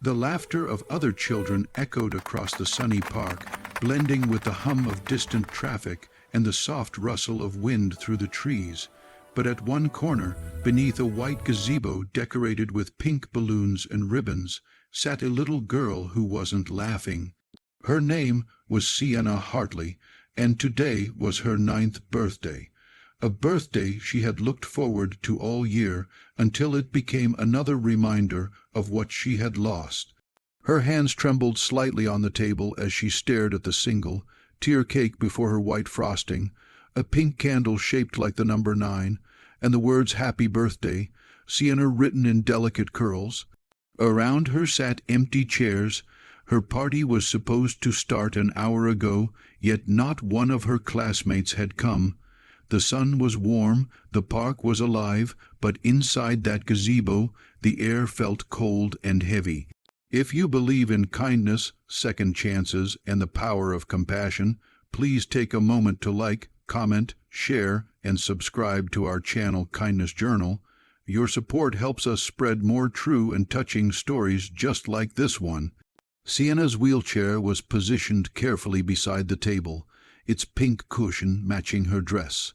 The laughter of other children echoed across the sunny park, blending with the hum of distant traffic and the soft rustle of wind through the trees. But at one corner, beneath a white gazebo decorated with pink balloons and ribbons, sat a little girl who wasn't laughing. Her name was Sienna Hartley, and today was her 9th birthday. A birthday she had looked forward to all year, until it became another reminder of what she had lost. Her hands trembled slightly on the table as she stared at the single tier cake before her white frosting, a pink candle shaped like the number 9, and the words "Happy Birthday," Sienna written in delicate curls. Around her sat empty chairs. Her party was supposed to start an hour ago, yet not one of her classmates had come. The sun was warm, the park was alive, but inside that gazebo the air felt cold and heavy. If you believe in kindness, second chances, and the power of compassion, please take a moment to like, comment, share, and subscribe to our channel Kindness Journal. Your support helps us spread more true and touching stories just like this one. Sienna's wheelchair was positioned carefully beside the table, its pink cushion matching her dress.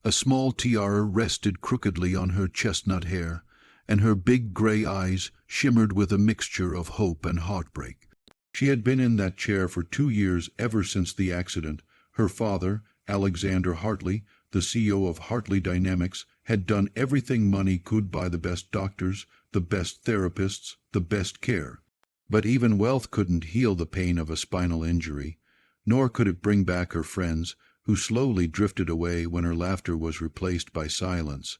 A small tiara rested crookedly on her chestnut hair, and her big gray eyes shimmered with a mixture of hope and heartbreak. She had been in that chair for 2 years, ever since the accident. Her father, Alexander Hartley, the CEO of Hartley Dynamics, had done everything money could buy: the best doctors, the best therapists, the best care. But even wealth couldn't heal the pain of a spinal injury, nor could it bring back her friends, who slowly drifted away when her laughter was replaced by silence.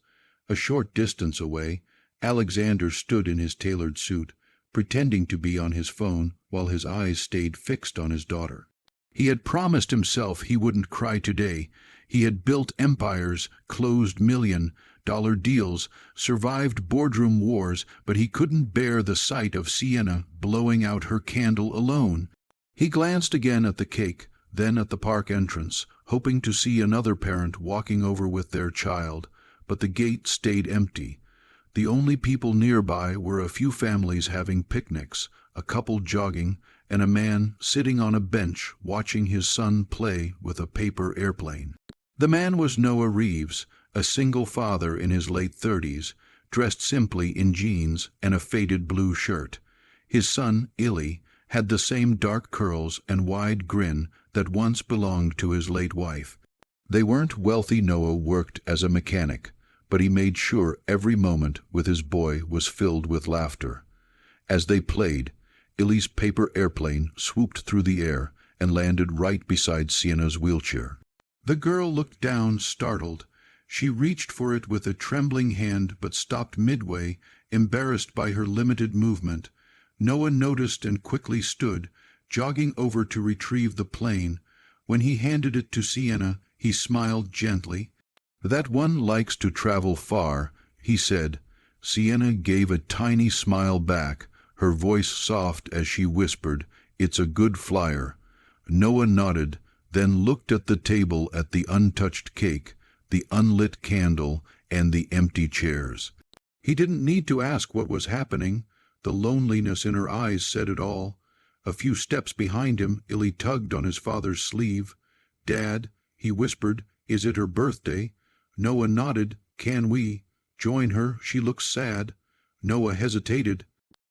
A short distance away, Alexander stood in his tailored suit, pretending to be on his phone while his eyes stayed fixed on his daughter. He had promised himself he wouldn't cry today. He had built empires, closed million-dollar deals, survived boardroom wars, but he couldn't bear the sight of Sienna blowing out her candle alone. He glanced again at the cake, then at the park entrance, hoping to see another parent walking over with their child, but the gate stayed empty. The only people nearby were a few families having picnics, a couple jogging, and a man sitting on a bench watching his son play with a paper airplane. The man was Noah Reeves, a single father in his late 30s, dressed simply in jeans and a faded blue shirt. His son, Illy, had the same dark curls and wide grin that once belonged to his late wife. They weren't wealthy. Noah worked as a mechanic, but he made sure every moment with his boy was filled with laughter. As they played, Illy's paper airplane swooped through the air and landed right beside Sienna's wheelchair. The girl looked down, startled. She reached for it with a trembling hand but stopped midway, embarrassed by her limited movement. Noah noticed and quickly stood, jogging over to retrieve the plane. When he handed it to Sienna, he smiled gently. "That one likes to travel far," he said. Sienna gave a tiny smile back, her voice soft as she whispered, "It's a good flyer." Noah nodded, then looked at the table, at the untouched cake, the unlit candle, and the empty chairs. He didn't need to ask what was happening. The loneliness in her eyes said it all. A few steps behind him, Illy tugged on his father's sleeve. "Dad," he whispered, "is it her birthday?" Noah nodded. "Can we join her? She looks sad." Noah hesitated.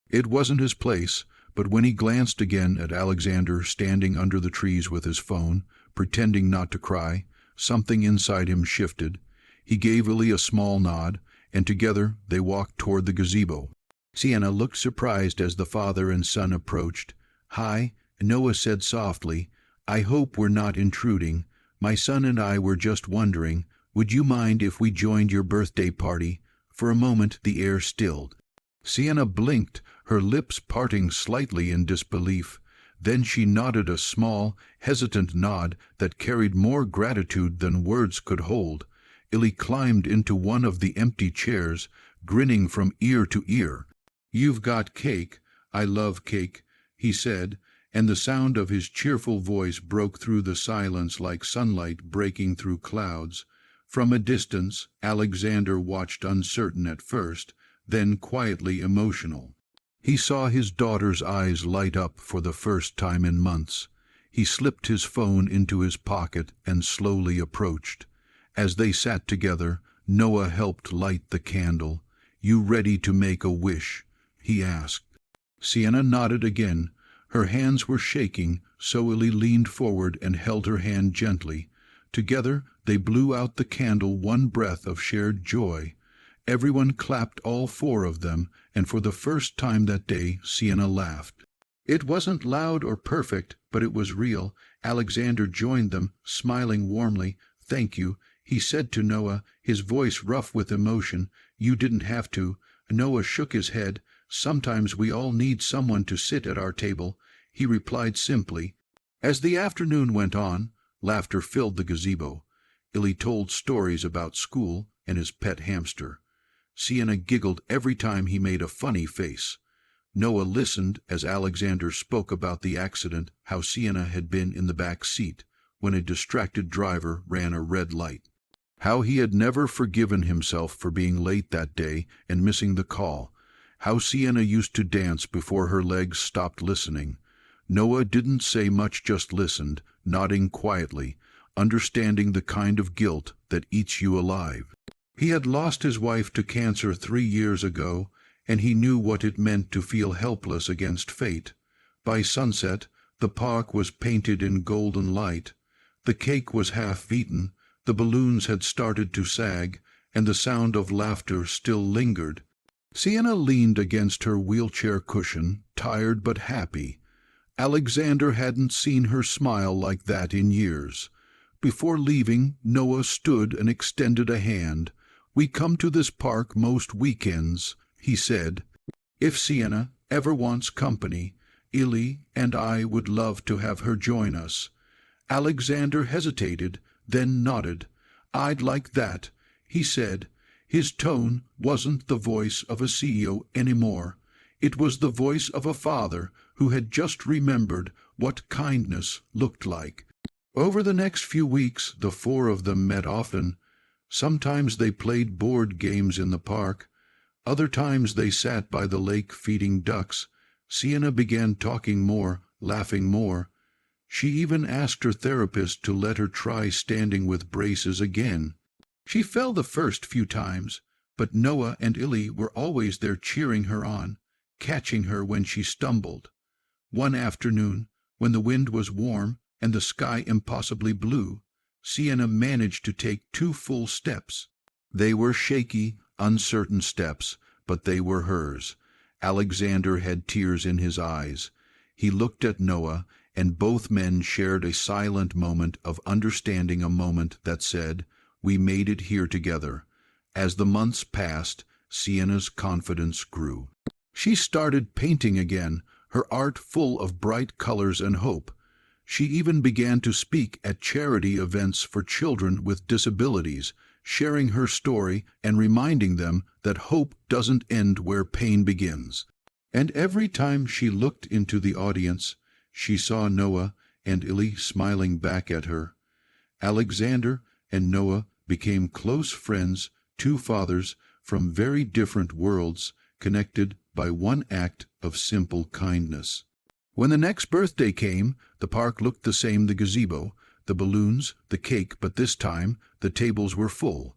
It wasn't his place, but when he glanced again at Alexander standing under the trees with his phone, pretending not to cry, something inside him shifted. He gave Illy a small nod, and together they walked toward the gazebo. Sienna looked surprised as the father and son approached. "Hi," Noah said softly. "I hope we're not intruding. My son and I were just wondering, would you mind if we joined your birthday party?" For a moment the air stilled. Sienna blinked, her lips parting slightly in disbelief. Then she nodded, a small, hesitant nod that carried more gratitude than words could hold. Illy climbed into one of the empty chairs, grinning from ear to ear. "You've got cake. I love cake," he said, and the sound of his cheerful voice broke through the silence like sunlight breaking through clouds. From a distance, Alexander watched, uncertain at first, then quietly emotional. He saw his daughter's eyes light up for the first time in months. He slipped his phone into his pocket and slowly approached. As they sat together, Noah helped light the candle. "You ready to make a wish?" he asked. Sienna nodded again. Her hands were shaking, so Illy leaned forward and held her hand gently. Together they blew out the candle, one breath of shared joy. Everyone clapped, all four of them, and for the first time that day Sienna laughed. It wasn't loud or perfect, but it was real. Alexander joined them, smiling warmly. "Thank you," he said to Noah, his voice rough with emotion. "You didn't have to." Noah shook his head. "Sometimes we all need someone to sit at our table," he replied simply. As the afternoon went on, laughter filled the gazebo. Illy told stories about school and his pet hamster. Sienna giggled every time he made a funny face. Noah listened as Alexander spoke about the accident, how Sienna had been in the back seat when a distracted driver ran a red light, how he had never forgiven himself for being late that day and missing the call, how Sienna used to dance before her legs stopped listening. Noah didn't say much, just listened, nodding quietly, understanding the kind of guilt that eats you alive. He had lost his wife to cancer 3 years ago, and he knew what it meant to feel helpless against fate. By sunset, the park was painted in golden light. The cake was half eaten, the balloons had started to sag, and the sound of laughter still lingered. Sienna leaned against her wheelchair cushion, tired but happy. Alexander hadn't seen her smile like that in years. Before leaving, Noah stood and extended a hand. "We come to this park most weekends," he said. "If Sienna ever wants company, Illy and I would love to have her join us." Alexander hesitated, then nodded. "I'd like that," he said. His tone wasn't the voice of a CEO anymore. It was the voice of a father who had just remembered what kindness looked like. Over the next few weeks, the four of them met often. Sometimes they played board games in the park. Other times they sat by the lake feeding ducks. Sienna began talking more, laughing more. She even asked her therapist to let her try standing with braces again. She fell the first few times, but Noah and Illy were always there cheering her on, catching her when she stumbled. One afternoon, when the wind was warm and the sky impossibly blue, Sienna managed to take 2 full steps. They were shaky, uncertain steps, but they were hers. Alexander had tears in his eyes. He looked at Noah, and both men shared a silent moment of understanding, a moment that said, "We made it here together." As the months passed, Sienna's confidence grew. She started painting again, her art full of bright colors and hope. She even began to speak at charity events for children with disabilities, sharing her story and reminding them that hope doesn't end where pain begins. And every time she looked into the audience, she saw Noah and Illy smiling back at her. Alexander and Noah became close friends, 2 fathers from very different worlds, connected by one act of simple kindness. When the next birthday came, the park looked the same, the gazebo, the balloons, the cake, but this time the tables were full.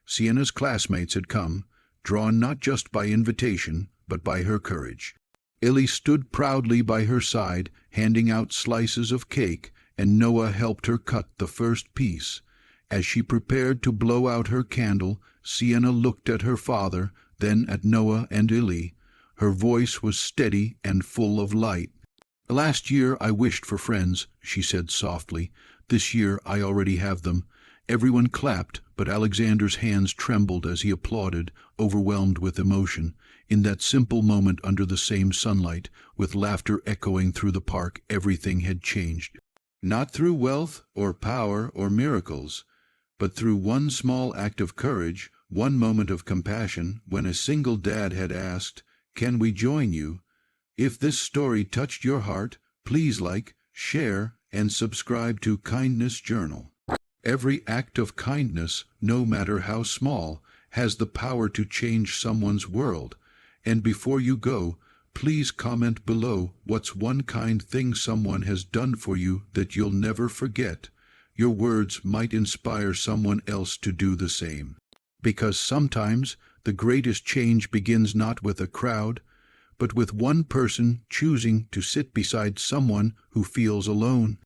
Sienna's classmates had come, drawn not just by invitation, but by her courage. Illy stood proudly by her side, handing out slices of cake, and Noah helped her cut the first piece. As she prepared to blow out her candle, Sienna looked at her father, then at Noah and Illy. Her voice was steady and full of light. "Last year I wished for friends," she said softly. "This year I already have them." Everyone clapped, but Alexander's hands trembled as he applauded, overwhelmed with emotion. In that simple moment under the same sunlight, with laughter echoing through the park, everything had changed. Not through wealth or power or miracles, but through one small act of courage, one moment of compassion, when a single dad had asked, "Can we join you?" If this story touched your heart, please like, share, and subscribe to Kindness Journal. Every act of kindness, no matter how small, has the power to change someone's world. And before you go, Please comment below what's one kind thing someone has done for you that you'll never forget. Your words might inspire someone else to do the same. Because sometimes the greatest change begins not with a crowd, but with one person choosing to sit beside someone who feels alone.